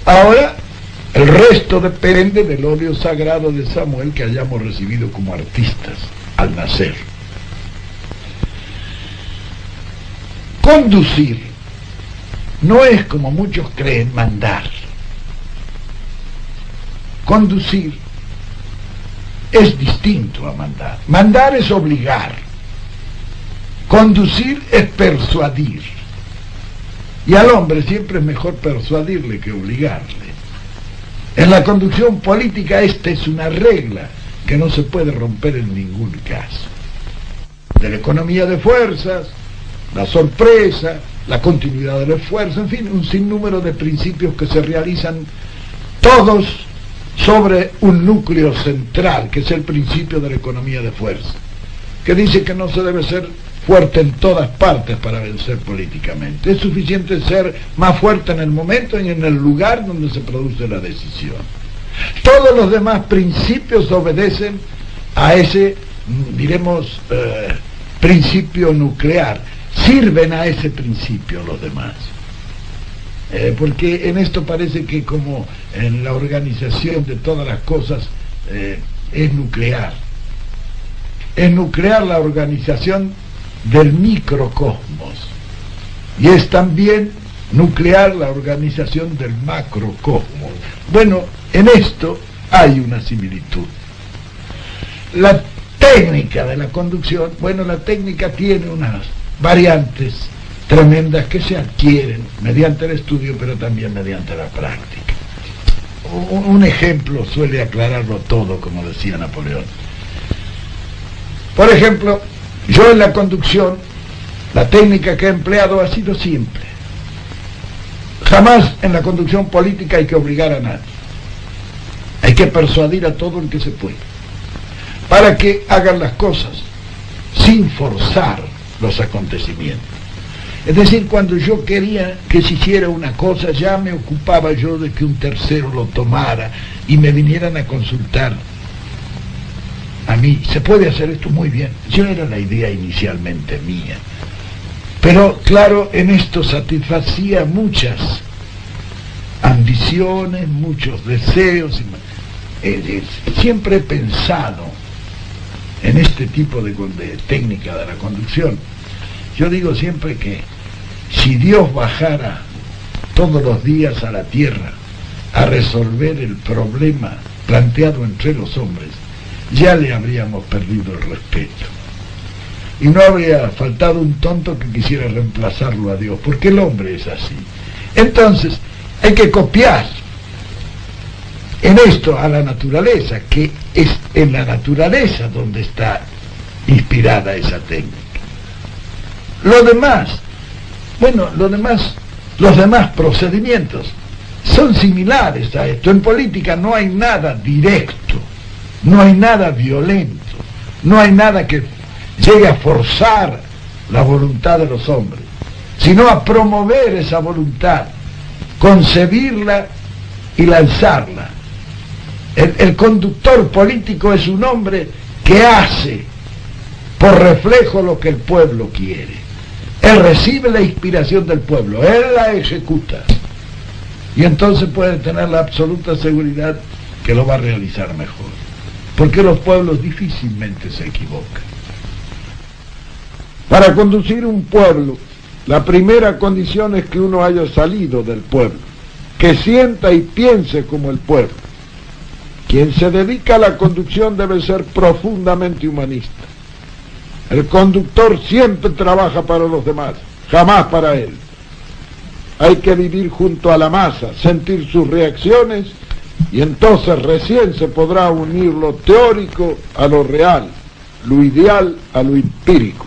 Ahora, el resto depende del óleo sagrado de Samuel que hayamos recibido como artistas al nacer. Conducir no es, como muchos creen, mandar. Conducir es distinto a mandar. Mandar es obligar. Conducir es persuadir. Y al hombre siempre es mejor persuadirle que obligarle. En la conducción política esta es una regla que no se puede romper en ningún caso. De la economía de fuerzas, la sorpresa, la continuidad del esfuerzo, en fin, un sinnúmero de principios que se realizan todos sobre un núcleo central, que es el principio de la economía de fuerza, que dice que no se debe ser fuerte en todas partes para vencer políticamente. Es suficiente ser más fuerte en el momento y en el lugar donde se produce la decisión. Todos los demás principios obedecen a ese, diremos, principio nuclear. Sirven a ese principio los demás. Porque en esto parece que, como en la organización de todas las cosas, es nuclear. Es nuclear la organización del microcosmos. Y es también nuclear la organización del macrocosmos. Bueno, en esto hay una similitud. La técnica de la conducción, bueno, la técnica tiene unas variantes tremendas que se adquieren mediante el estudio, pero también mediante la práctica. Un ejemplo suele aclararlo todo, como decía Napoleón. Por ejemplo, yo en la conducción, la técnica que he empleado ha sido simple. Jamás en la conducción política hay que obligar a nadie. Hay que persuadir a todo el que se puede, para que hagan las cosas sin forzar los acontecimientos. Es decir, cuando yo quería que se hiciera una cosa, ya me ocupaba yo de que un tercero lo tomara y me vinieran a consultar a mí. Se puede hacer esto muy bien. Yo era la idea inicialmente mía. Pero claro, en esto satisfacía muchas ambiciones, muchos deseos. Siempre he pensado en este tipo de técnica de la conducción. Yo digo siempre que si Dios bajara todos los días a la tierra a resolver el problema planteado entre los hombres, ya le habríamos perdido el respeto. Y no habría faltado un tonto que quisiera reemplazarlo a Dios, porque el hombre es así. Entonces, hay que copiar en esto a la naturaleza, que es en la naturaleza donde está inspirada esa técnica. Lo demás, bueno, los demás procedimientos son similares a esto. En política no hay nada directo, no hay nada violento, no hay nada que llegue a forzar la voluntad de los hombres, sino a promover esa voluntad, concebirla y lanzarla. El conductor político es un hombre que hace por reflejo lo que el pueblo quiere. Él recibe la inspiración del pueblo, él la ejecuta, y entonces puede tener la absoluta seguridad que lo va a realizar mejor, porque los pueblos difícilmente se equivocan. Para conducir un pueblo, la primera condición es que uno haya salido del pueblo, que sienta y piense como el pueblo. Quien se dedica a la conducción debe ser profundamente humanista. El conductor siempre trabaja para los demás, jamás para él. Hay que vivir junto a la masa, sentir sus reacciones, y entonces recién se podrá unir lo teórico a lo real, lo ideal a lo empírico.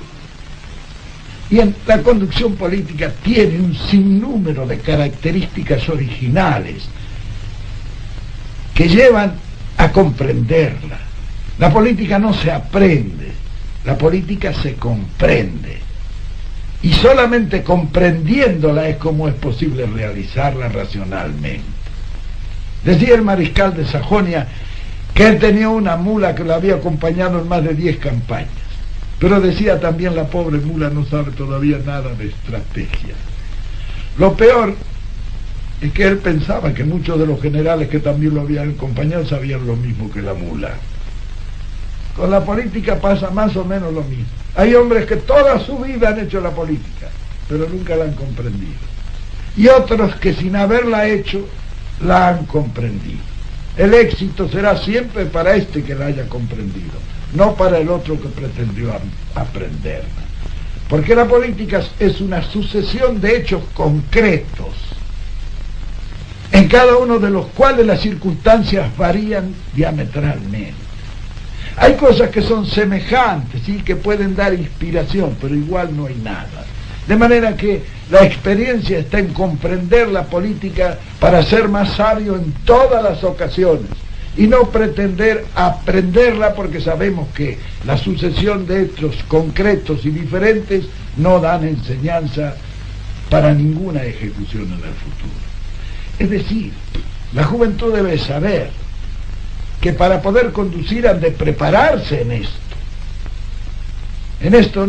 Y en la conducción política tiene un sinnúmero de características originales que llevan a comprenderla. La política no se aprende, la política se comprende. Y solamente comprendiéndola es como es posible realizarla racionalmente. Decía el mariscal de Sajonia que él tenía una mula que lo había acompañado en más de 10 campañas. Pero decía también, la pobre mula no sabe todavía nada de estrategia. Lo peor es que él pensaba que muchos de los generales que también lo habían acompañado sabían lo mismo que la mula. Con la política pasa más o menos lo mismo. Hay hombres que toda su vida han hecho la política, pero nunca la han comprendido. Y otros que sin haberla hecho, la han comprendido. El éxito será siempre para este que la haya comprendido, no para el otro que pretendió aprenderla. Porque la política es una sucesión de hechos concretos, en cada uno de los cuales las circunstancias varían diametralmente. Hay cosas que son semejantes, ¿sí?, que pueden dar inspiración, pero igual no hay nada. De manera que la experiencia está en comprender la política para ser más sabio en todas las ocasiones y no pretender aprenderla, porque sabemos que la sucesión de hechos concretos y diferentes no dan enseñanza para ninguna ejecución en el futuro. Es decir, la juventud debe saber que para poder conducir han de prepararse en esto. En esto,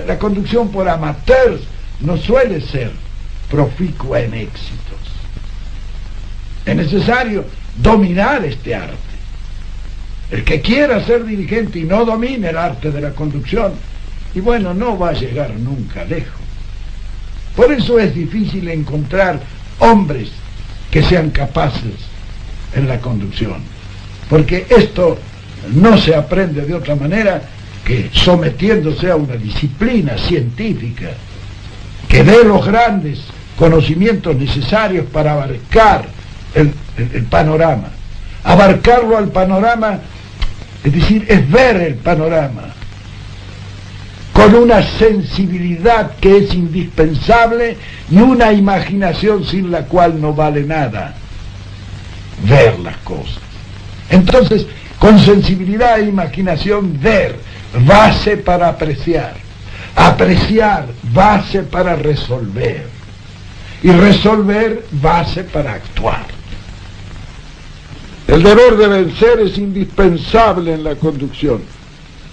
la conducción por amateurs no suele ser proficua en éxitos. Es necesario dominar este arte. El que quiera ser dirigente y no domine el arte de la conducción, y bueno, no va a llegar nunca lejos. Por eso es difícil encontrar hombres que sean capaces en la conducción, porque esto no se aprende de otra manera que sometiéndose a una disciplina científica que dé los grandes conocimientos necesarios para abarcar el panorama. Abarcarlo al panorama, es decir, es ver el panorama con una sensibilidad que es indispensable y una imaginación sin la cual no vale nada. Ver las cosas. Entonces, con sensibilidad e imaginación, ver, base para apreciar. Apreciar, base para resolver. Y resolver, base para actuar. El deber de vencer es indispensable en la conducción.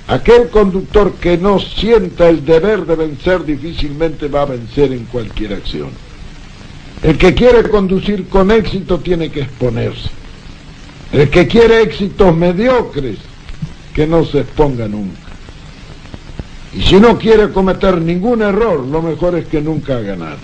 Aquel conductor que no sienta el deber de vencer difícilmente va a vencer en cualquier acción. El que quiere conducir con éxito tiene que exponerse. El que quiere éxitos mediocres, que no se exponga nunca. Y si no quiere cometer ningún error, lo mejor es que nunca haga nada.